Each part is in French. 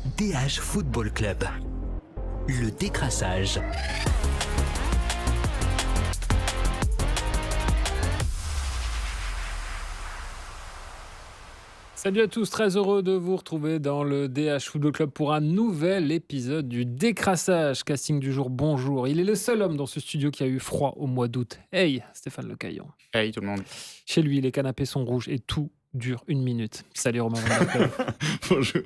DH Football Club. Le décrassage. Salut à tous, très heureux de vous retrouver dans le DH Football Club pour un nouvel épisode du décrassage. Casting du jour, bonjour. Il est le seul homme dans ce studio qui a eu froid au mois d'août. Hey, Stéphane Lecaillon. Hey tout le monde. Chez lui, les canapés sont rouges et tout dure 1 minute. Salut Romain Van Der Pel. Bonjour.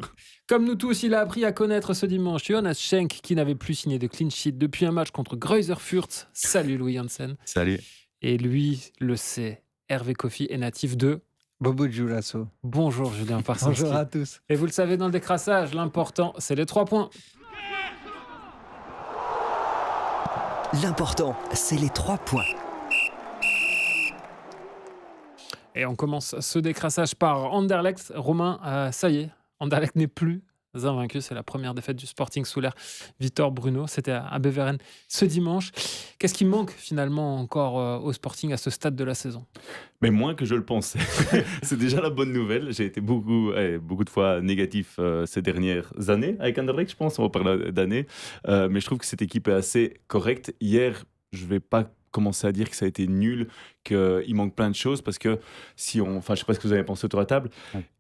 Comme nous tous, il a appris à connaître ce dimanche Jonas Schenk qui n'avait plus signé de clean sheet depuis un match contre Greuther Fürth. Salut Louis Janssen. Salut. Et lui le sait, Hervé Kofi est natif de... Bobo Dioulasso. Bonjour Julien Parsanski. Bonjour à tous. Et vous le savez, dans le décrassage, l'important, c'est les 3 points. L'important, c'est les 3 points. Et on commence ce décrassage par Anderlecht. Romain, ça y est, Anderlecht n'est plus invaincu. C'est la première défaite du Sporting sous l'ère Vitor Bruno. C'était à Beveren ce dimanche. Qu'est-ce qui manque finalement encore au Sporting à ce stade de la saison ? Mais moins que je le pensais. C'est déjà la bonne nouvelle. J'ai été beaucoup de fois négatif ces dernières années avec Anderlecht, je pense. On va parler d'années. Mais je trouve que cette équipe est assez correcte. Hier, je ne vais pas commencer à dire que ça a été nul, qu'il manque plein de choses, parce que je ne sais pas ce que vous avez pensé autour de la table,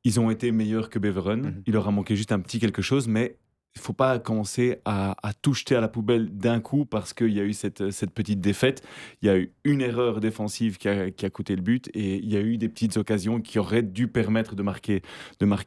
ils ont été meilleurs que Beveren. Il leur a manqué juste un petit quelque chose, mais il ne faut pas commencer à tout jeter à la poubelle d'un coup parce qu'il y a eu cette petite défaite. Il y a eu une erreur défensive qui a coûté le but et il y a eu des petites occasions qui auraient dû permettre de marquer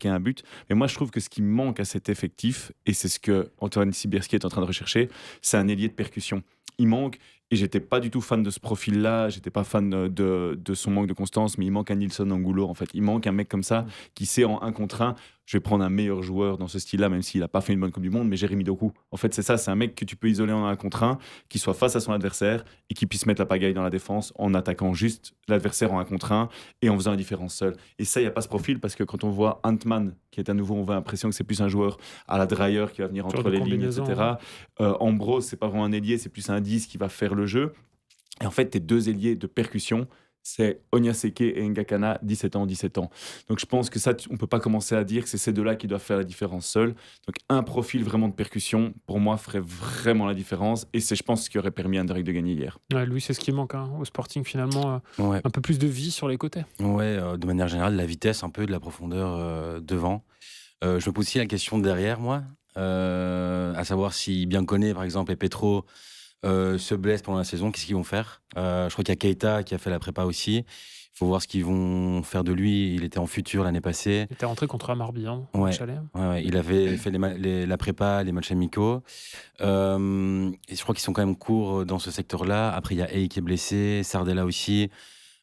un but. Mais moi, je trouve que ce qui manque à cet effectif, et c'est ce que Antoine Sibierski est en train de rechercher, c'est un ailier de percussion. Il manque, et j'étais pas du tout fan de ce profil-là, j'étais pas fan de son manque de constance, mais il manque un Nilsson Angulo en fait. Il manque un mec comme ça qui sait en 1 contre 1. Je vais prendre un meilleur joueur dans ce style-là, même s'il n'a pas fait une bonne Coupe du Monde, mais Jérémy Doku. En fait, c'est ça, c'est un mec que tu peux isoler en 1 contre 1, qui soit face à son adversaire et qui puisse mettre la pagaille dans la défense en attaquant juste l'adversaire en 1 contre 1 et en faisant la différence seul. Et ça, il n'y a pas ce profil parce que quand on voit Antman, qui est à nouveau, on a l'impression que c'est plus un joueur à la Dreyer qui va venir entre les lignes, etc. Ambrose, c'est pas vraiment un ailier, c'est plus un 10 qui va faire le jeu. Et en fait, tes 2 ailiers de percussion, c'est Onyaseke et Ngakana, 17 ans. Donc je pense que ça, on ne peut pas commencer à dire que c'est ces 2-là qui doivent faire la différence seuls. Donc un profil vraiment de percussion, pour moi, ferait vraiment la différence. Et c'est, je pense, ce qui aurait permis à Anderlecht de gagner hier. Ouais, lui, c'est ce qui manque au Sporting, finalement. Un peu plus de vie sur les côtés. Ouais, de manière générale, de la vitesse, un peu de la profondeur devant. Je me pose aussi la question derrière, moi, à savoir si Biancone, par exemple, et Petro se blessent pendant la saison, qu'est-ce qu'ils vont faire ? Je crois qu'il y a Keita qui a fait la prépa aussi. Il faut voir ce qu'ils vont faire de lui. Il était en futur l'année passée. Il était rentré contre Amarby, Ouais, il avait fait la prépa, les matchs amicaux. Et je crois qu'ils sont quand même courts dans ce secteur-là. Après, il y a Hey qui est blessé, Sardella aussi.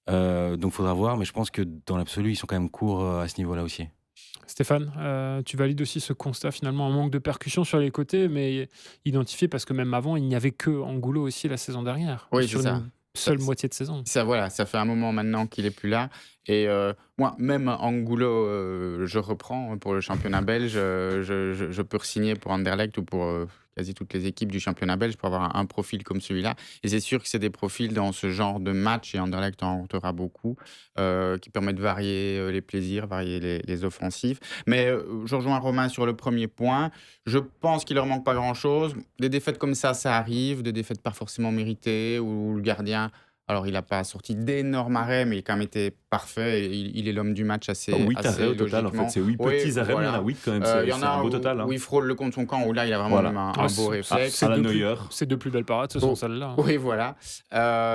Donc, il faudra voir. Mais je pense que dans l'absolu, ils sont quand même courts à ce niveau-là aussi. Stéphane, tu valides aussi ce constat, finalement, un manque de percussion sur les côtés, mais identifié parce que même avant, il n'y avait que Angulo aussi la saison dernière. Oui, sur c'est ça. Une seule moitié de saison. Ça fait un moment maintenant qu'il n'est plus là. Et moi, même Angulo, je reprends pour le championnat belge. Je peux re-signer pour Anderlecht ou pour quasi toutes les équipes du championnat belge pour avoir un profil comme celui-là. Et c'est sûr que c'est des profils dans ce genre de match, et Anderlecht en rencontrera beaucoup, qui permettent de varier les plaisirs, varier les offensives. Mais je rejoins Romain sur le premier point. Je pense qu'il leur manque pas grand-chose. Des défaites comme ça arrive. Des défaites pas forcément méritées, où le gardien... Alors, il n'a pas sorti d'énormes arrêts, mais il a quand même été parfait. Il est l'homme du match assez 8 arrêts au total, en fait. C'est 8 petits arrêts, mais il y en a 8 quand même. C'est un beau total. Où il frôle le contre son camp, où là, il a vraiment un beau réflexe. À la Neuer. Ces 2 plus belles parades, ce sont celles-là. Oui, voilà.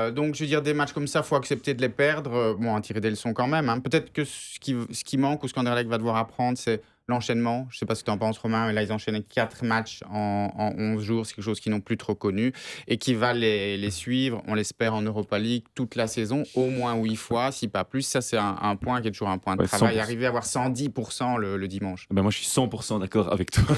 Donc, je veux dire, des matchs comme ça, il faut accepter de les perdre. En tirer des leçons quand même. Peut-être que ce qui manque, ou ce qu'Anderlecht va devoir apprendre, c'est l'enchaînement. Je ne sais pas ce que tu en penses, Romain, mais là, ils enchaînaient 4 matchs en 11 jours. C'est quelque chose qu'ils n'ont plus trop connu et qui va les suivre, on l'espère, en Europa League toute la saison, au moins 8 fois, si pas plus. Ça, c'est un point qui est toujours un point de travail. 100%. Arriver à avoir 110% le dimanche. Moi, je suis 100% d'accord avec toi.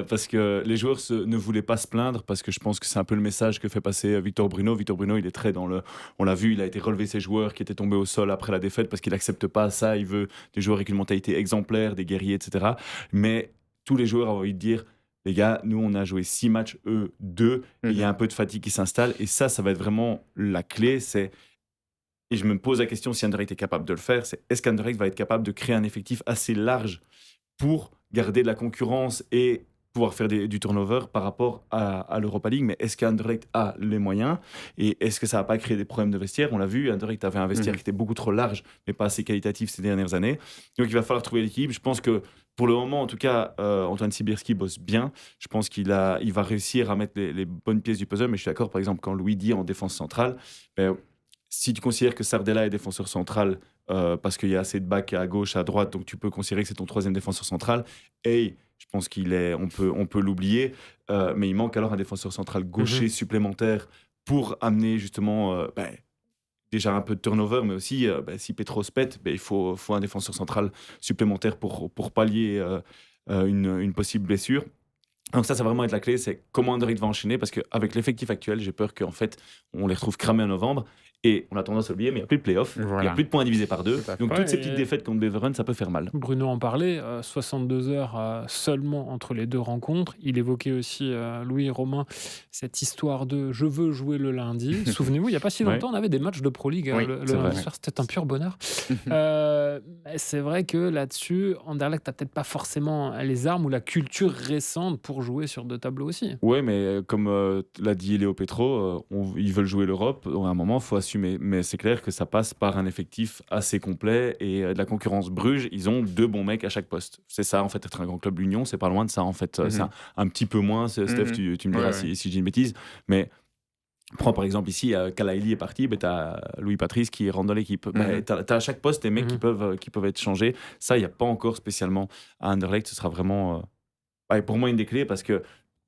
Parce que les joueurs ne voulaient pas se plaindre, parce que je pense que c'est un peu le message que fait passer Vitor Bruno. Vitor Bruno, il est très dans le... On l'a vu, il a été relevé ses joueurs qui étaient tombés au sol après la défaite parce qu'il n'accepte pas ça. Il veut des joueurs avec une mentalité exemplaire, des guerriers, etc. Mais tous les joueurs ont envie de dire, les gars, nous on a joué 6 matchs, eux 2, il y a un peu de fatigue qui s'installe, et ça va être vraiment la clé. Et je me pose la question, si Anderlecht est capable de le faire, c'est est-ce qu'Anderlecht va être capable de créer un effectif assez large pour garder de la concurrence et pouvoir faire du turnover par rapport à l'Europa League. Mais est-ce qu'Anderlecht a les moyens et est-ce que ça n'a pas créé des problèmes de vestiaire? On l'a vu, Anderlecht avait un vestiaire qui était beaucoup trop large, mais pas assez qualitatif ces dernières années. Donc il va falloir trouver l'équilibre. Je pense que pour le moment, en tout cas, Antoine Sibierski bosse bien. Je pense qu'il va réussir à mettre les bonnes pièces du puzzle. Mais je suis d'accord, par exemple, quand Louis dit en défense centrale, si tu considères que Sardella est défenseur central parce qu'il y a assez de backs à gauche, à droite, donc tu peux considérer que c'est ton troisième défenseur central. Et je pense on peut l'oublier, mais il manque alors un défenseur central gaucher supplémentaire pour amener justement déjà un peu de turnover, mais aussi si Petros pète, il faut un défenseur central supplémentaire pour pallier une possible blessure. Donc ça va vraiment être la clé, c'est comment Anderlecht va enchaîner, parce qu'avec l'effectif actuel, j'ai peur qu'en fait, on les retrouve cramés en novembre, et on a tendance à oublier, mais il n'y a plus de play-off, il n'y a plus de points divisés par 2, donc toutes ces petites défaites contre Beveren, ça peut faire mal. Bruno en parlait, 62 heures seulement entre les deux rencontres. Il évoquait aussi, Louis et Romain, cette histoire de « je veux jouer le lundi ». Souvenez-vous, il n'y a pas si longtemps, on avait des matchs de Pro League le lundi soir, c'était un pur bonheur. C'est vrai que là-dessus, Anderlecht n'a peut-être pas forcément les armes ou la culture récente pour jouer sur deux tableaux aussi. Oui, mais comme l'a dit Léo Petro, ils veulent jouer l'Europe, à un moment, il faut assumer. Mais c'est clair que ça passe par un effectif assez complet et de la concurrence. Bruges, ils ont 2 bons mecs à chaque poste. C'est ça, en fait, être un grand club. L'Union, c'est pas loin de ça, en fait. C'est un petit peu moins, Steph, tu me diras si je dis une bêtise. Mais prends par exemple ici, Kalaili est parti, tu as Louis Patrice qui rentre dans l'équipe. Tu as à chaque poste des mecs qui peuvent être changés. Ça, il n'y a pas encore spécialement à Anderlecht. Ce sera vraiment, pour moi, une des clés parce que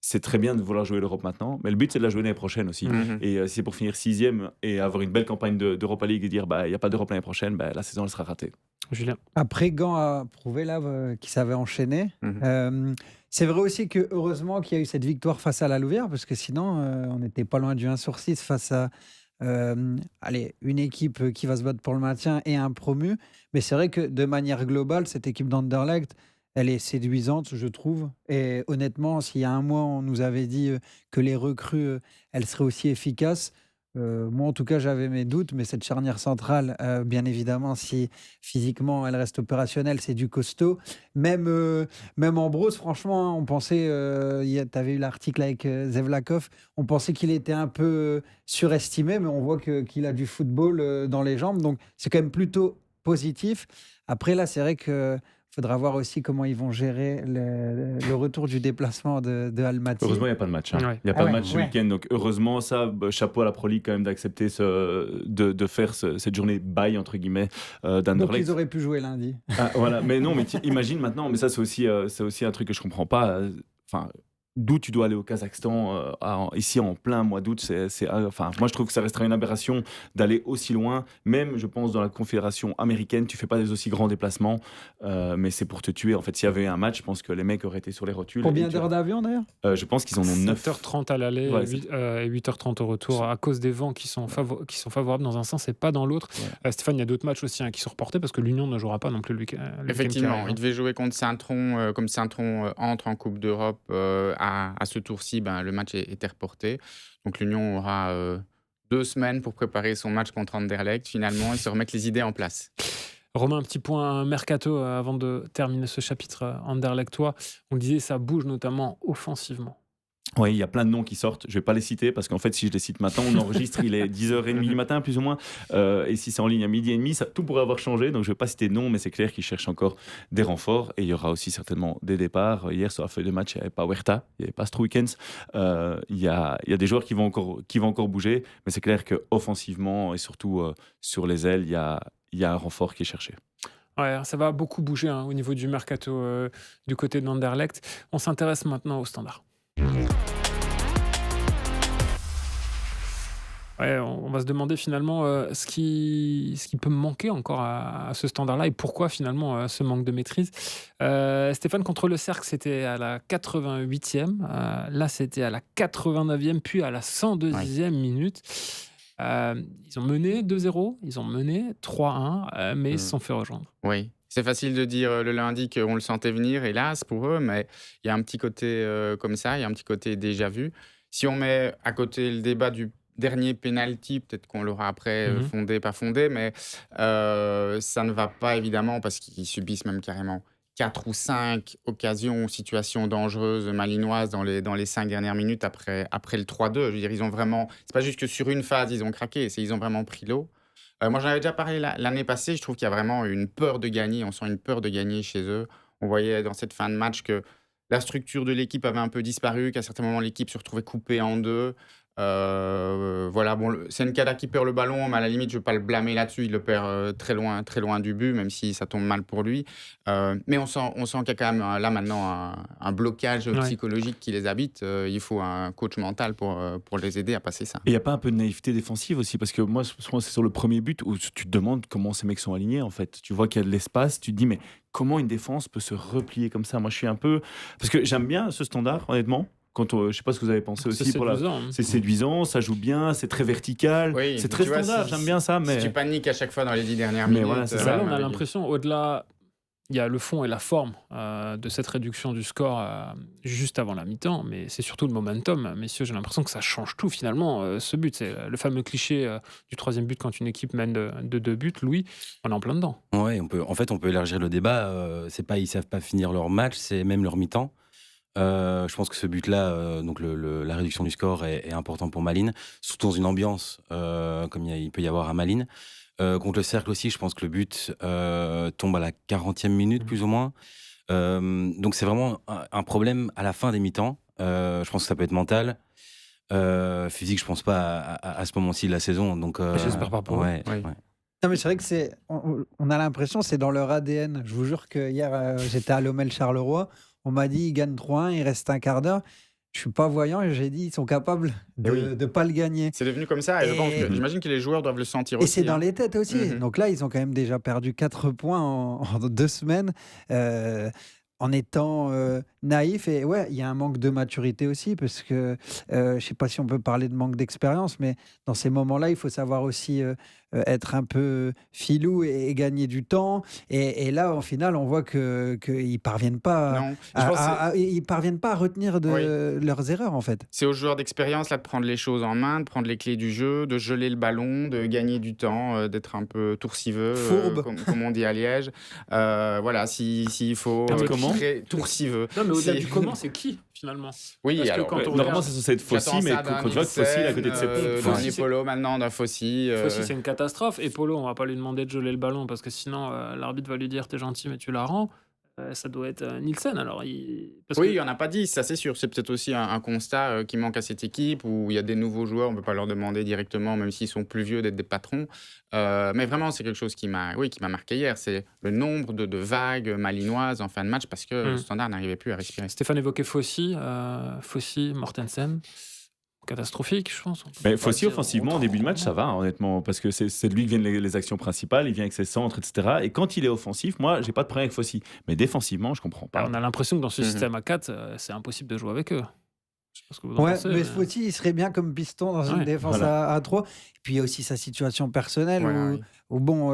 c'est très bien de vouloir jouer l'Europe maintenant, mais le but c'est de la jouer l'année prochaine aussi. Et si c'est pour finir 6e et avoir une belle campagne d'Europa League et dire il n'y a pas d'Europe l'année prochaine, la saison elle sera ratée. Julien. Après, Gand a prouvé là qu'il savait enchaîner. C'est vrai aussi que heureusement qu'il y a eu cette victoire face à la Louvière, parce que sinon on n'était pas loin du 1/6 face à une équipe qui va se battre pour le maintien et un promu. Mais c'est vrai que de manière globale, cette équipe d'Anderlecht, elle est séduisante, je trouve. Et honnêtement, s'il y a un mois, on nous avait dit que les recrues, elles seraient aussi efficaces. Moi, en tout cas, j'avais mes doutes, mais cette charnière centrale, bien évidemment, si physiquement elle reste opérationnelle, c'est du costaud. Même Ambrose, franchement, on pensait, tu avais eu l'article avec Zevlakov, on pensait qu'il était un peu surestimé, mais on voit qu'il a du football dans les jambes, donc c'est quand même plutôt positif. Après, là, c'est vrai que faudra voir aussi comment ils vont gérer le retour du déplacement de Almaty. Heureusement, il n'y a pas de match. Il n'y a pas de match ce week-end. Donc, heureusement, chapeau à la Pro League quand même d'accepter de faire cette journée bail, entre guillemets, d'Anderlecht. Donc, ils auraient pu jouer lundi. Voilà. Mais non, mais imagine maintenant, mais ça, c'est aussi un truc que je ne comprends pas. D'où tu dois aller au Kazakhstan ici en plein mois d'août, moi je trouve que ça restera une aberration d'aller aussi loin. Même, je pense, dans la confédération américaine, tu fais pas des aussi grands déplacements, mais c'est pour te tuer. En fait, s'il y avait un match, je pense que les mecs auraient été sur les rotules. Combien d'heures d'avion d'ailleurs ? Je pense qu'ils en ont 9. 7h30 à l'aller et 8h30 au retour, à cause des vents qui sont favorables dans un sens et pas dans l'autre. Stéphane, il y a d'autres matchs aussi qui sont reportés parce que l'Union ne jouera pas non plus le week-end. Effectivement, il devait jouer contre Saint-Tron, comme Saint-Tron entre en Coupe d'Europe. À ce tour-ci, le match était reporté. Donc l'Union aura 2 semaines pour préparer son match contre Anderlecht, finalement, et se remettre les idées en place. Romain, un petit point mercato avant de terminer ce chapitre Anderlechtois. On le disait, ça bouge notamment offensivement. Oui, il y a plein de noms qui sortent. Je ne vais pas les citer parce qu'en fait, si je les cite maintenant, on enregistre, il est 10h30 du matin, plus ou moins. Et si c'est en ligne à 12h30, tout pourrait avoir changé. Donc, je ne vais pas citer de noms, mais c'est clair qu'ils cherchent encore des renforts. Et il y aura aussi certainement des départs. Hier, sur la feuille de match, il n'y avait pas Huerta, il n'y avait pas Struikens. Il y a des joueurs qui vont encore bouger. Mais c'est clair qu'offensivement et surtout sur les ailes, il y a un renfort qui est cherché. Ouais, ça va beaucoup bouger au niveau du mercato du côté d'Anderlecht. On s'intéresse maintenant au Standard. Ouais, on va se demander finalement ce qui peut manquer encore à ce Standard-là et pourquoi finalement ce manque de maîtrise. Stéphane, contre le Cercle, c'était à la 88e. Là, c'était à la 89e, puis à la 102e minute. Ils ont mené 2-0, ils ont mené 3-1, mais ils se sont fait rejoindre. Oui. C'est facile de dire le lundi qu'on le sentait venir, hélas pour eux, mais il y a un petit côté comme ça, il y a un petit côté déjà vu. Si on met à côté le débat du dernier penalty, peut-être qu'on l'aura après fondé, pas fondé, mais ça ne va pas évidemment parce qu'ils subissent même carrément 4 ou 5 occasions, situations dangereuses malinoises dans les 5 dernières minutes après le 3-2. Je veux dire, ils ont vraiment... C'est pas juste que sur une phase, ils ont craqué, ils ont vraiment pris l'eau. Moi, j'en avais déjà parlé l'année passée. Je trouve qu'il y a vraiment une peur de gagner. On sent une peur de gagner chez eux. On voyait dans cette fin de match que la structure de l'équipe avait un peu disparu, qu'à certains moments, l'équipe se retrouvait coupée en deux. Voilà, bon, c'est Nkada qui perd le ballon, mais à la limite, je ne vais pas le blâmer là-dessus. Il le perd très loin du but, même si ça tombe mal pour lui. Mais on sent qu'il y a quand même là maintenant un blocage psychologique qui les habite. Il faut un coach mental pour les aider à passer ça. Et il n'y a pas un peu de naïveté défensive aussi? Parce que moi, souvent, c'est sur le premier but où tu te demandes comment ces mecs sont alignés, en fait. Tu vois qu'il y a de l'espace, tu te dis, mais comment une défense peut se replier comme ça? Moi, je suis un peu... Parce que j'aime bien ce standard, honnêtement. Je ne sais pas ce que vous avez pensé aussi. C'est séduisant, ça joue bien, c'est très vertical, Oui, c'est très standard, j'aime bien ça. Mais... Si tu paniques à chaque fois dans les 10 dernières minutes... Voilà, c'est ça. On a l'impression, au-delà, il y a le fond et la forme de cette réduction du score juste avant la mi-temps, mais c'est surtout le momentum. Messieurs, j'ai l'impression que ça change tout finalement, ce but. C'est le fameux cliché du troisième but quand une équipe mène de 2 buts. Louis, on est en plein dedans. Ouais, on peut élargir le débat. C'est pas ils savent pas finir leur match, c'est même leur mi-temps. Je pense que ce but-là, donc la réduction du score est important pour Malines, surtout dans une ambiance comme il peut y avoir à Malines. Contre le Cercle aussi, je pense que le but tombe à la 40e minute, plus ou moins. Donc c'est vraiment un problème à la fin des mi-temps. Je pense que ça peut être mental. Physique, je pense pas à ce moment-ci de la saison. Donc, j'espère pas pour eux. ouais. Non, mais c'est vrai que on a l'impression c'est dans leur ADN. Je vous jure que hier, j'étais à Lommel Charleroi. On m'a dit ils gagnent 3-1, il reste un quart d'heure. Je suis pas voyant et j'ai dit ils sont capables de pas le gagner. C'est devenu comme ça et j'imagine que les joueurs doivent le sentir Et aussi. c'est dans les têtes aussi. Donc là, ils ont quand même déjà perdu 4 points en 2 semaines. En étant naïf. Et ouais, il y a un manque de maturité aussi, parce que je ne sais pas si on peut parler de manque d'expérience, mais dans ces moments-là, il faut savoir aussi être un peu filou et gagner du temps. Et là, au final, on voit qu'ils ne parviennent pas, ils parviennent pas à retenir leurs erreurs, en fait. C'est aux joueurs d'expérience là, de prendre les choses en main, de prendre les clés du jeu, de geler le ballon, de gagner du temps, d'être un peu toursiveux, comme on dit à Liège. Voilà, s'il faut... Très toursiveux. Non, mais au-delà du comment, c'est qui finalement? Oui, parce alors, que quand on normalement, c'est censé être Fossi, mais quand tu vois que Fossi est à côté de ses Fossi, Polo maintenant, d'un Fossi. Fossi, c'est une catastrophe. Et Polo, on va pas lui demander de geler le ballon parce que sinon, l'arbitre va lui dire t'es gentil, mais tu la rends. Ça doit être Nielsen. Alors, il n'y en a pas 10, ça c'est sûr. C'est peut-être aussi un constat qui manque à cette équipe où il y a des nouveaux joueurs, on ne peut pas leur demander directement, même s'ils sont plus vieux, d'être des patrons. Mais vraiment, c'est quelque chose qui m'a marqué hier. C'est le nombre de vagues malinoises en fin de match parce que le Standard n'arrivait plus à respirer. Stéphane évoquait Fossi, Mortensen. Catastrophique, je pense. Mais Fossi, offensivement, en début de match, ça va, honnêtement, parce que c'est de lui que viennent les actions principales, il vient avec ses centres, etc. Et quand il est offensif, moi, j'ai pas de problème avec Fossi. Mais défensivement, je comprends pas. On a l'impression que dans ce système à 4, c'est impossible de jouer avec eux. Je sais pas ce que vous en pensez, mais Fossi, il serait bien comme piston dans une défense à 3. Et puis, il y a aussi sa situation personnelle où bon,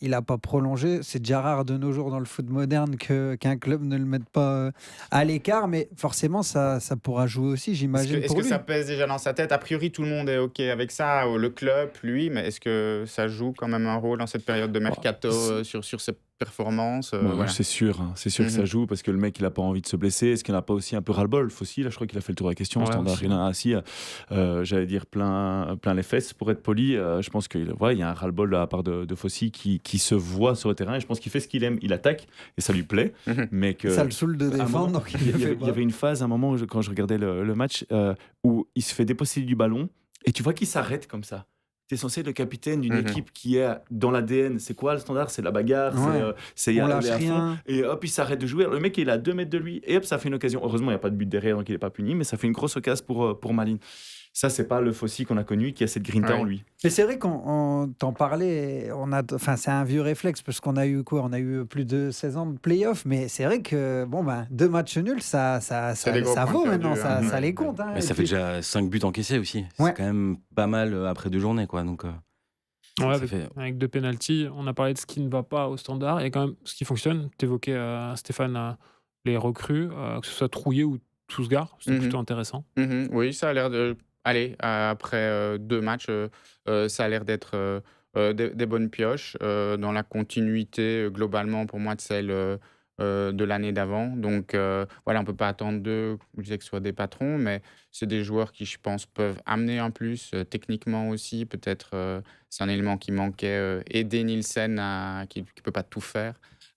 il n'a pas prolongé. C'est déjà rare de nos jours dans le foot moderne qu'un club ne le mette pas à l'écart. Mais forcément, ça pourra jouer aussi, j'imagine. Est-ce que ça pèse déjà dans sa tête? A priori, tout le monde est OK avec ça. Le club, lui. Mais est-ce que ça joue quand même un rôle dans cette période de mercato sur ses performances voilà. C'est sûr que ça joue parce que le mec, il n'a pas envie de se blesser. Est-ce qu'il n'a pas aussi un peu ras-le-bol? Fossi, là, je crois qu'il a fait le tour de la question. Standard, il a assis, j'allais dire plein les fesses pour être poli. Je pense qu'il y a un ras-le-bol de la part de Fossi qui se voit sur le terrain et je pense qu'il fait ce qu'il aime. Il attaque et ça lui plaît. Mais que, ça le saoule de défendre. Il y avait une phase, un moment, quand je regardais le match, où il se fait déposséder du ballon et tu vois qu'il s'arrête comme ça. Tu es censé être le capitaine d'une équipe qui est dans l'ADN. C'est quoi le Standard? C'est la bagarre, c'est on lâche rien. Et hop, il s'arrête de jouer. Le mec, il est à 2 mètres de lui et hop, ça fait une occasion. Heureusement, il n'y a pas de but derrière, donc il n'est pas puni, mais ça fait une grosse occasion pour Malines. Ça, c'est pas le Fossi qu'on a connu qui a cette grinta en lui. Mais c'est vrai qu'on t'en parlait, c'est un vieux réflexe parce qu'on a eu quoi? On a eu plus de 16 ans de play-off, mais c'est vrai que 2 matchs nuls, ça vaut maintenant, ça les compte. Mais ça fait déjà 5 buts encaissés aussi. C'est quand même pas mal après 2 journées, quoi. Donc, avec 2 pénaltys, on a parlé de ce qui ne va pas au Standard. Il y a quand même ce qui fonctionne. Tu évoquais, Stéphane, les recrues, que ce soit Trouillet ou Tousgar. C'est plutôt intéressant. Oui, ça a l'air de... Allez, après 2 matchs, ça a l'air d'être des bonnes pioches dans la continuité globalement pour moi de celle de l'année d'avant. Donc voilà, on ne peut pas attendre d'eux, je disais, que ce soit des patrons, mais c'est des joueurs qui, je pense, peuvent amener un plus, techniquement aussi. Peut-être c'est un élément qui manquait, aider Nielsen qui ne peut pas tout faire.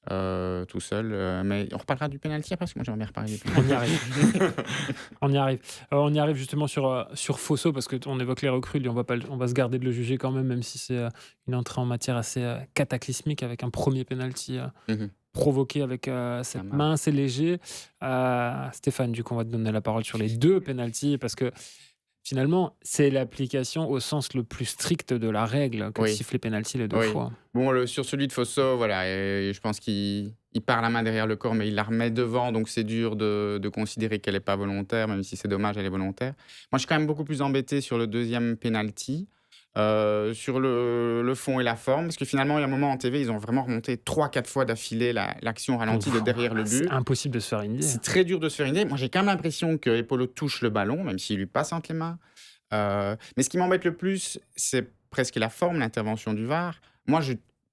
Tout seul, mais on reparlera du penalty après, parce que moi j'aimerais bien reparler du penalty. On y arrive. On y arrive justement sur Fosso, parce qu'on évoque les recrues, lui, on va se garder de le juger quand même si c'est une entrée en matière assez cataclysmique avec un premier penalty provoqué avec cette main assez léger. Stéphane, du coup, on va te donner la parole sur les 2 penaltys, parce que finalement, c'est l'application au sens le plus strict de la règle que siffler penalty les 2 fois. Bon, sur celui de Fosso, voilà, et je pense qu'il part la main derrière le corps, mais il la remet devant, donc c'est dur de considérer qu'elle n'est pas volontaire, même si c'est dommage, elle est volontaire. Moi, je suis quand même beaucoup plus embêté sur le deuxième penalty, sur le fond et la forme, parce que finalement, il y a un moment en TV, ils ont vraiment remonté 3-4 fois d'affilée l'action ralentie de derrière le but. C'est impossible de se faire une idée. C'est très dur de se faire une idée. Moi, j'ai quand même l'impression que Epolo touche le ballon, même s'il lui passe entre les mains. Mais ce qui m'embête le plus, c'est presque la forme, l'intervention du VAR. Moi,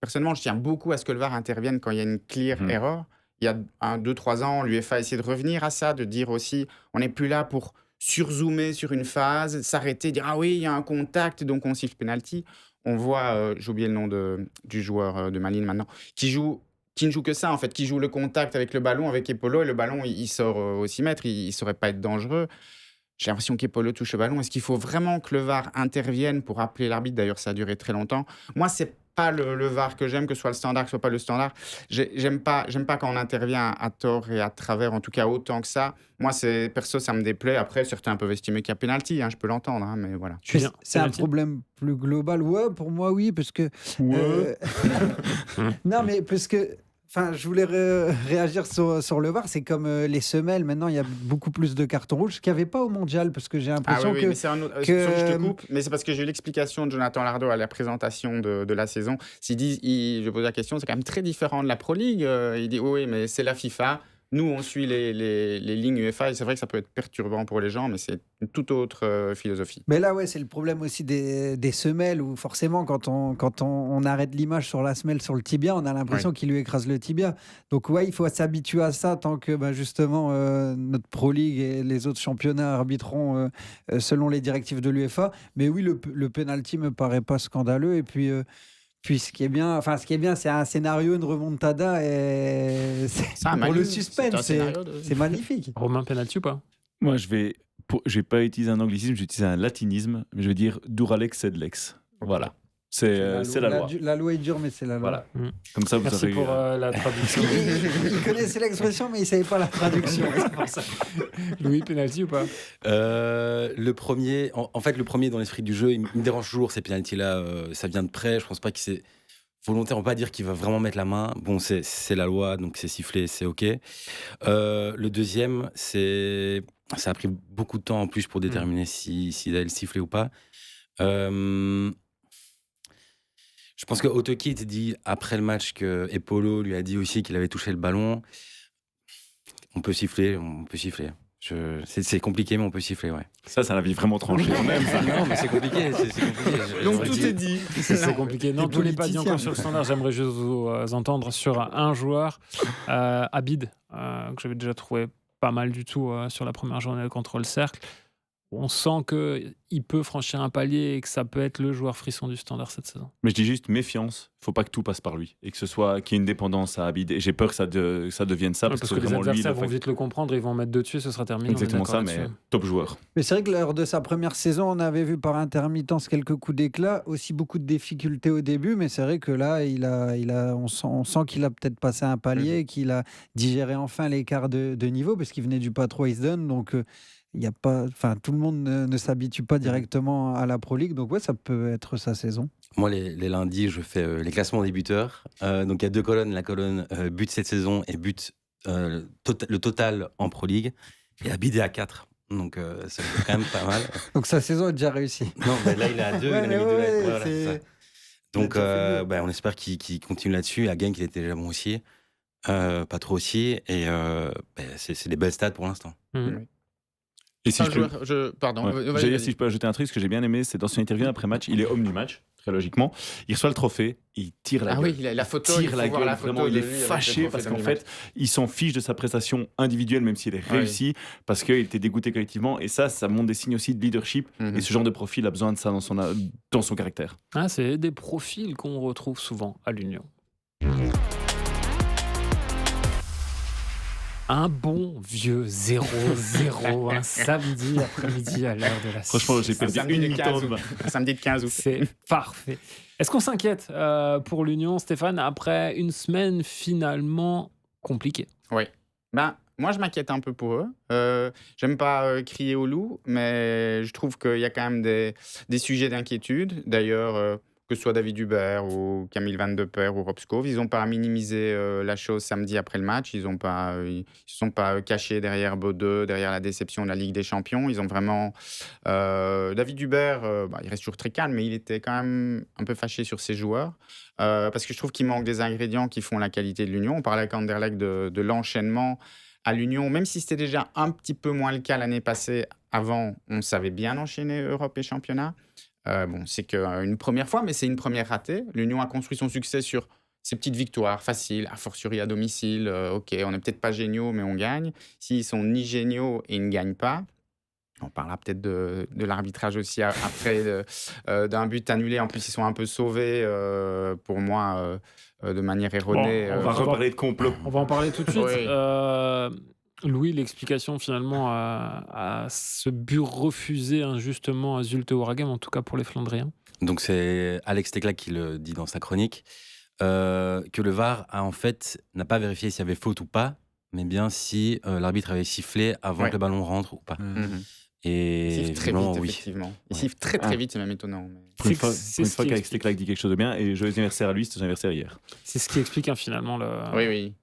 personnellement, je tiens beaucoup à ce que le VAR intervienne quand il y a une clear error. Il y a 2-3 ans, l'UEFA a essayé de revenir à ça, de dire aussi, on n'est plus là pour surzoomer sur une phase, s'arrêter, dire « Ah oui, il y a un contact, donc on siffle penalty ». On voit, j'ai oublié le nom du joueur de Malines maintenant, qui ne joue que ça, en fait, qui joue le contact avec le ballon, avec Epolo, et le ballon, il sort au 6 mètres, il ne saurait pas être dangereux. J'ai l'impression qu'Epolo touche le ballon. Est-ce qu'il faut vraiment que le VAR intervienne pour appeler l'arbitre ? D'ailleurs, ça a duré très longtemps. Moi, c'est pas le VAR que j'aime, que ce soit le standard, que ce soit pas le standard. J'aime pas quand on intervient à tort et à travers, en tout cas autant que ça. Moi, perso, ça me déplaît. Après, certains peuvent estimer qu'il y a pénalty, je peux l'entendre, mais voilà. C'est un problème plus global. Ouais, pour moi, oui, parce que... non, mais parce que... Enfin, je voulais réagir sur le VAR. C'est comme les semelles. Maintenant, il y a beaucoup plus de cartons rouges qu'il n'y avait pas au mondial, parce que j'ai l'impression mais c'est un autre... Je te coupe, mais c'est parce que j'ai eu l'explication de Jonathan Lardo à la présentation de la saison. Je pose la question, c'est quand même très différent de la Pro League. Il dit oui, mais c'est la FIFA. Nous, on suit les lignes UEFA, et c'est vrai que ça peut être perturbant pour les gens, mais c'est une toute autre philosophie. Mais là, c'est le problème aussi des semelles, où forcément, quand on arrête l'image sur la semelle, sur le tibia, on a l'impression qu'il lui écrase le tibia. Donc, il faut s'habituer à ça tant que, justement, notre Pro League et les autres championnats arbitreront selon les directives de l'UEFA. Mais oui, le penalty me paraît pas scandaleux. Et puis... Puis ce qui est bien, c'est un scénario, une remontada, et pour le suspense, c'est magnifique. Romain, penalty ou pas ? Moi, je vais pas utiliser un anglicisme, je vais utiliser un latinisme, mais je vais dire Duralex sed lex. Voilà. C'est la loi. La loi est dure, mais c'est la loi. Voilà. Comme ça, vous Merci aurez... pour la traduction. Il connaissait l'expression, mais il ne savait pas la traduction. C'est pour ça. Louis, penalty ou pas ? Le premier, en fait, le premier dans l'esprit du jeu, il me dérange toujours, ces penalties-là. Ça vient de près. Je pense pas que c'est volontaire. On ne peut pas dire qu'il va vraiment mettre la main. Bon, c'est la loi, donc c'est sifflé, c'est OK. Le deuxième, ça a pris beaucoup de temps en plus pour déterminer s'il allait le siffler ou pas. Je pense que Otoki dit après le match que Epolo lui a dit aussi qu'il avait touché le ballon. On peut siffler. C'est compliqué, mais on peut siffler, ouais. Ça l'avis vraiment tranché quand même. Ça. Non, mais c'est compliqué. Donc tout est dit. C'est compliqué. Non, tous les pas dit encore sur le standard. J'aimerais juste vous entendre sur un joueur, Abid, que j'avais déjà trouvé pas mal du tout sur la première journée contre le Cercle. On sent qu'il peut franchir un palier et que ça peut être le joueur frisson du standard cette saison. Mais je dis juste méfiance, il ne faut pas que tout passe par lui et que qu'il y ait une dépendance à Abid. Et j'ai peur que ça devienne ça. Parce que les adversaires vont vite le comprendre, ils vont mettre dessus, ce sera terminé. Exactement ça, mais top joueur. Mais c'est vrai que lors de sa première saison, on avait vu par intermittence quelques coups d'éclat, aussi beaucoup de difficultés au début, mais c'est vrai que là, on sent qu'il a peut-être passé un palier, qu'il a digéré enfin l'écart de niveau, parce qu'il venait du Patro Easton, donc... tout le monde ne s'habitue pas directement à la Pro League, donc ça peut être sa saison. Moi, les lundis, je fais les classements des buteurs. Donc il y a 2 colonnes, la colonne but cette saison et but le total en Pro League. Et Abid est à 4, donc c'est quand même pas mal. Donc sa saison est déjà réussie. Non, mais là il est à 2, il a mis 2 lettres. Voilà, c'est ça. Donc on espère qu'il continue là-dessus. À Genk, il était déjà bon aussi, pas trop aussi, et c'est des belles stats pour l'instant. Et si si je peux ajouter un truc, ce que j'ai bien aimé, c'est dans son interview après match, il est homme du match. très logiquement. Il reçoit le trophée, il tire la Ah gueule. oui, la photo, Il il tire faut la voir gueule, la photo vraiment, il de est lui avec le fâché trophée parce qu'en d'Andy fait, il s'en fiche de sa prestation individuelle, même s'il est Oui. réussi, parce qu'il était dégoûté collectivement. Et ça montre des signes aussi de leadership. Mhm. Et ce genre de profil a besoin de ça dans son caractère. Ah, c'est des profils qu'on retrouve souvent à l'Union. Un bon vieux 0-0 un samedi après-midi à l'heure de la Franchement, j'ai C'est un perdu samedi une de mi-temps 15 de août. ma- Un samedi de 15 août. C'est parfait. Est-ce qu'on s'inquiète pour l'Union, Stéphane, après une semaine finalement compliquée? Oui. Ben, moi, je m'inquiète un peu pour eux. J'aime pas crier au loup, mais je trouve qu'il y a quand même des sujets d'inquiétude. D'ailleurs, que ce soit David Hubert ou Camille Van de Perre ou Rob Skov, ils n'ont pas minimisé la chose samedi après le match. Ils ne se sont pas cachés derrière Bodø, derrière la déception de la Ligue des Champions. Ils ont vraiment... David Hubert, il reste toujours très calme, mais il était quand même un peu fâché sur ses joueurs. Parce que je trouve qu'il manque des ingrédients qui font la qualité de l'Union. On parlait avec Anderlecht de l'enchaînement à l'Union, même si c'était déjà un petit peu moins le cas l'année passée. Avant, on savait bien enchaîner Europe et championnat. C'est qu'une première fois, mais c'est une première ratée. L'Union a construit son succès sur ces petites victoires faciles, a fortiori à domicile. Ok, on n'est peut-être pas géniaux, mais on gagne. S'ils sont ni géniaux et ils ne gagnent pas, on parlera peut-être de l'arbitrage aussi après, d'un but annulé. En plus, ils sont un peu sauvés, pour moi, de manière erronée. On va reparler de complot. On va en parler tout de suite. Oui. Louis, l'explication finalement à ce but refusé injustement à Zulte Waregem, en tout cas pour les Flandriens. Donc c'est Alex Tecla qui le dit dans sa chronique, que le VAR n'a pas vérifié s'il y avait faute ou pas, mais bien si l'arbitre avait sifflé avant Ouais. que le ballon rentre ou pas. Mhm. Et Ils sifflent très visiblement, vite, oui. effectivement. Ils sifflent très très vite, c'est même étonnant. mais- Pour une C'est- fois, c'est pour une ce fois qui qu'Alex explique. Tecla dit quelque chose de bien, et joyeux anniversaire à lui, c'était son anniversaire hier. C'est ce qui explique finalement le. Oui.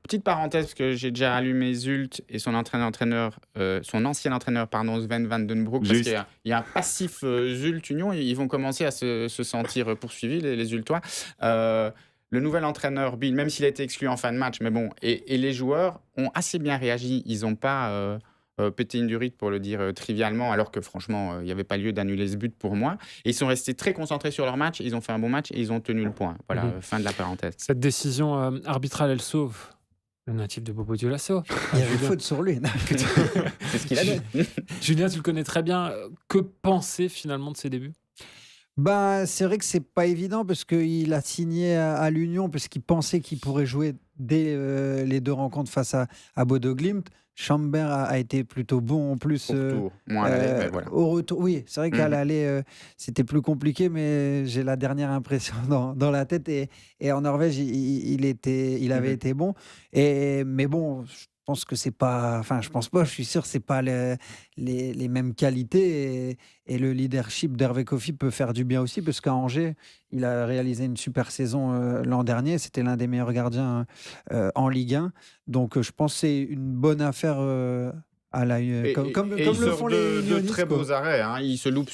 Petite parenthèse, parce que j'ai déjà allumé Zult et son ancien entraîneur, Sven Van Den Broek, parce Juste. qu'il y a un passif Zult Union, ils vont commencer à se sentir poursuivis, les Zultois. Le nouvel entraîneur, Bill, même s'il a été exclu en fin de match, mais bon, et les joueurs ont assez bien réagi. Ils n'ont pas pété une durite, pour le dire trivialement, alors que franchement, il n'y avait pas lieu d'annuler ce but pour moi. Et ils sont restés très concentrés sur leur match, ils ont fait un bon match et ils ont tenu le point. Voilà, Mhm. fin de la parenthèse. Cette décision arbitrale, elle sauve le natif de Bobo Dioulasso. Il y avait faute sur lui. C'est ce qu'il a dit. Julien, tu le connais très bien. Que penser finalement de ses débuts? C'est vrai que c'est pas évident parce qu'il a signé à l'Union parce qu'il pensait qu'il pourrait jouer dès les deux rencontres face à Bodo Glimt. Chambert a été plutôt bon en plus. Au retour, moins à l'aller, mais voilà. Au retour, oui, c'est vrai qu'à Mhm. l'aller, c'était plus compliqué, mais j'ai la dernière impression dans la tête. Et en Norvège, il avait Mhm. été bon. Mais bon, je pense que c'est pas. Enfin, je pense pas, je suis sûr que c'est pas les mêmes qualités. Et le leadership d'Hervé Kofi peut faire du bien aussi, parce qu'à Angers, il a réalisé une super saison l'an dernier. C'était l'un des meilleurs gardiens en Ligue 1. Donc, je pense que c'est une bonne affaire à la, comme Et le il sort font les de Lyonistes, très quoi. beaux arrêts. Hein. Il se loupe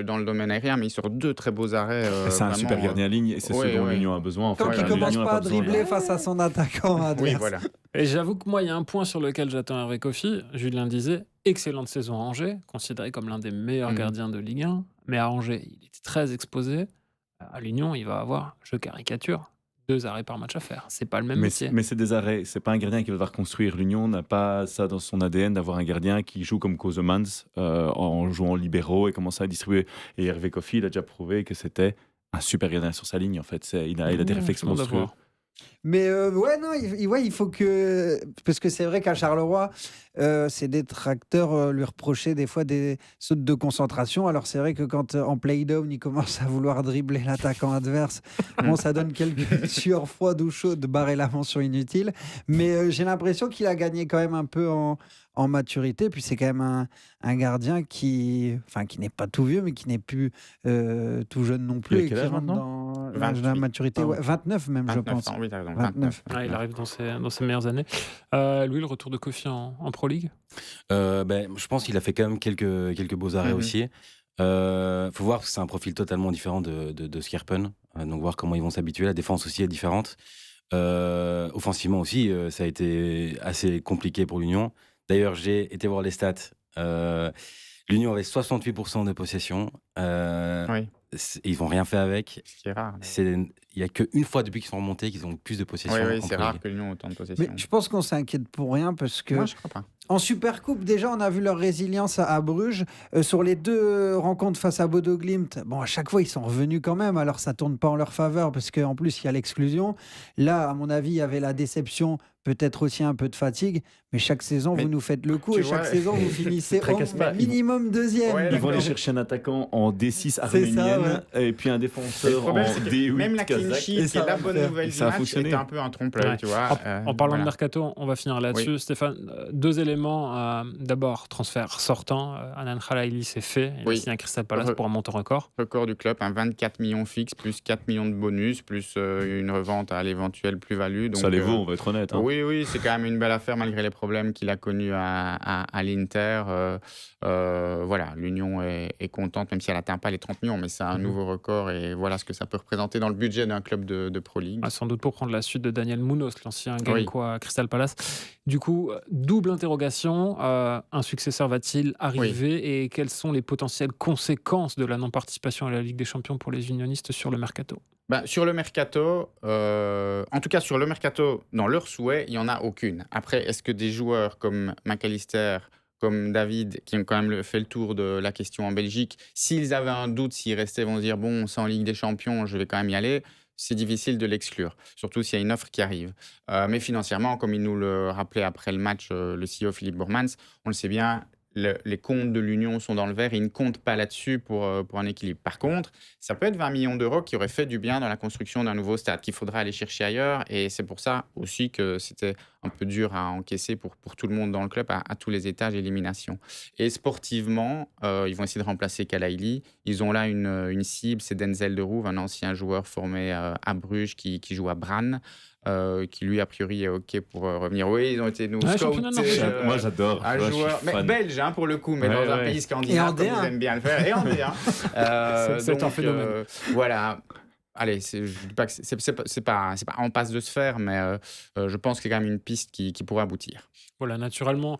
dans le domaine aérien, mais il sort deux très beaux arrêts. C'est un vraiment, super gardien de ligne et c'est oui, ce dont oui. l'Union a besoin. En Tant fait, qu'il Ouais, commence l'Union n'a pas à besoin. dribbler face à son attaquant adverse. Oui, voilà. Et j'avoue que moi, il y a un point sur lequel j'attends Hervé Kofi. Julien disait, excellente saison à Angers, considéré comme l'un des meilleurs Mhm. gardiens de Ligue 1. Mais à Angers, il était très exposé. À l'Union, il va avoir, je caricature, 2 arrêts par match à faire. C'est pas le même métier. Mais c'est des arrêts. C'est pas un gardien qui va devoir construire. L'Union n'a pas ça dans son ADN d'avoir un gardien qui joue comme Kosemans en jouant libéraux et commence à distribuer. Et Hervé Kofi, il a déjà prouvé que c'était un super gardien sur sa ligne. En fait, il a des réflexes tout le monde monstrueux. d'avoir. Mais il faut que. Parce que c'est vrai qu'à Charleroi, ses détracteurs lui reprochaient des fois des sautes de concentration. Alors c'est vrai que quand en play-down, il commence à vouloir dribbler l'attaquant adverse, bon, ça donne quelques sueurs froides ou chaudes, barrer la mention inutile. Mais j'ai l'impression qu'il a gagné quand même un peu en maturité. Puis c'est quand même un gardien qui n'est pas tout vieux, mais qui n'est plus tout jeune non plus. Il a Et quel qui âge rentre maintenant dans l'âge de la 28. maturité. Ouais, 29 même, je 29 pense. ans, oui, t'as raison. 29. Ouais, il arrive dans ses meilleures années. Louis, le retour de Kofi en Pro League? Je pense qu'il a fait quand même quelques beaux arrêts Mhm. aussi. Faut voir parce que c'est un profil totalement différent de Skerpen. Donc voir comment ils vont s'habituer. La défense aussi est différente. Offensivement aussi, ça a été assez compliqué pour l'Union. D'ailleurs, j'ai été voir les stats. L'Union avait 68% de possession. Oui. Ils n'ont rien fait avec. Ce qui est rare. Il n'y a qu'une fois depuis qu'ils sont remontés qu'ils ont plus de possession. Oui, en c'est Pro rare League. que l'Union ait autant de possession. Mais je pense qu'on s'inquiète pour rien parce que Moi, je crois pas. en Supercoupe, déjà, on a vu leur résilience à Bruges. Sur les 2 rencontres face à Bodo Glimt, bon, à chaque fois, ils sont revenus quand même. Alors, ça tourne pas en leur faveur parce qu'en plus, il y a l'exclusion. Là, à mon avis, il y avait la déception, peut-être aussi un peu de fatigue. Mais chaque saison, Mais vous nous faites le coup tu et chaque vois, saison, vous finissez Tracasse pas, au minimum 2e. Ouais, Ils vont aller d'accord. chercher un attaquant en D6 C'est ça, arménienne et puis un Le défenseur problème, en c'est que D8 même la clean kazakh. sheet, Et qui est ça la va bonne le faire. nouvelle Et du ça a match, fonctionné. était un peu un trompe-l'œil, Ouais. tu vois. En parlant de Voilà. mercato, on va finir là-dessus. Stéphane, 2 éléments. D'abord, transfert sortant. Anan Khalaili, c'est fait. Il a Oui. signé à Crystal Palace pour un montant record. Record du club, un 24 millions fixe, plus 4 millions de bonus, plus une revente à l'éventuelle plus-value. Ça Donc, les vaut, on va être honnête. Hein. Oui, c'est quand même une belle affaire malgré les problèmes qu'il a connus à l'Inter. Voilà, l'Union est contente, même si elle n'atteint pas les 30 millions, mais c'est un nouveau record et voilà ce que ça peut représenter dans le budget d'un club de Pro League. Sans doute pour prendre la suite de Daniel Munoz, l'ancien Oui. Gallois à Crystal Palace. Du coup, double interrogation. Un successeur va-t-il arriver et quelles sont les potentielles conséquences de la non-participation à la Ligue des Champions pour les unionistes sur le mercato? Sur le mercato, en tout cas sur le mercato, dans leurs souhaits, il n'y en a aucune. Après, est-ce que des joueurs comme McAllister, comme David, qui ont quand même fait le tour de la question en Belgique, s'ils avaient un doute, s'ils restaient, vont se dire, bon, c'est en Ligue des Champions, je vais quand même y aller, c'est difficile de l'exclure, surtout s'il y a une offre qui arrive. Mais financièrement, comme il nous le rappelait après le match, le CEO Philippe Bourmans, on le sait bien, les comptes de l'Union sont dans le vert et ils ne comptent pas là-dessus pour un équilibre. Par contre, ça peut être 20 millions d'euros qui auraient fait du bien dans la construction d'un nouveau stade qu'il faudra aller chercher ailleurs. Et c'est pour ça aussi que c'était un peu dur à encaisser pour tout le monde dans le club, à tous les étages, élimination. Et sportivement, ils vont essayer de remplacer Khalaili. Ils ont là une cible, c'est Denzel de Roev, un ancien joueur formé à Bruges qui joue à Brann. Qui lui a priori est ok pour revenir. Oui, ils ont été nous scoutés. Moi j'adore. Un Moi, je joueur, suis mais fan. belge pour le coup, mais Ouais, dans un ouais. pays Et en scandinave, comme D1. ils aiment bien le faire, et en D1. C'est un phénomène. Voilà. Allez, je dis pas que c'est pas en passe de se faire, mais je pense qu'il y a quand même une piste qui pourrait aboutir. Voilà, naturellement,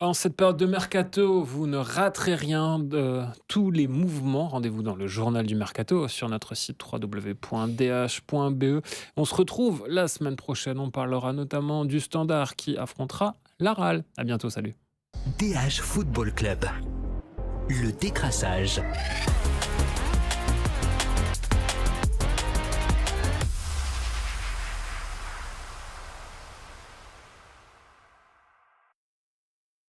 en cette période de mercato, vous ne raterez rien de tous les mouvements. Rendez-vous dans le journal du mercato sur notre site www.dh.be. On se retrouve la semaine prochaine. On parlera notamment du Standard qui affrontera l'Aral. À bientôt, salut. DH Football Club. Le décrassage.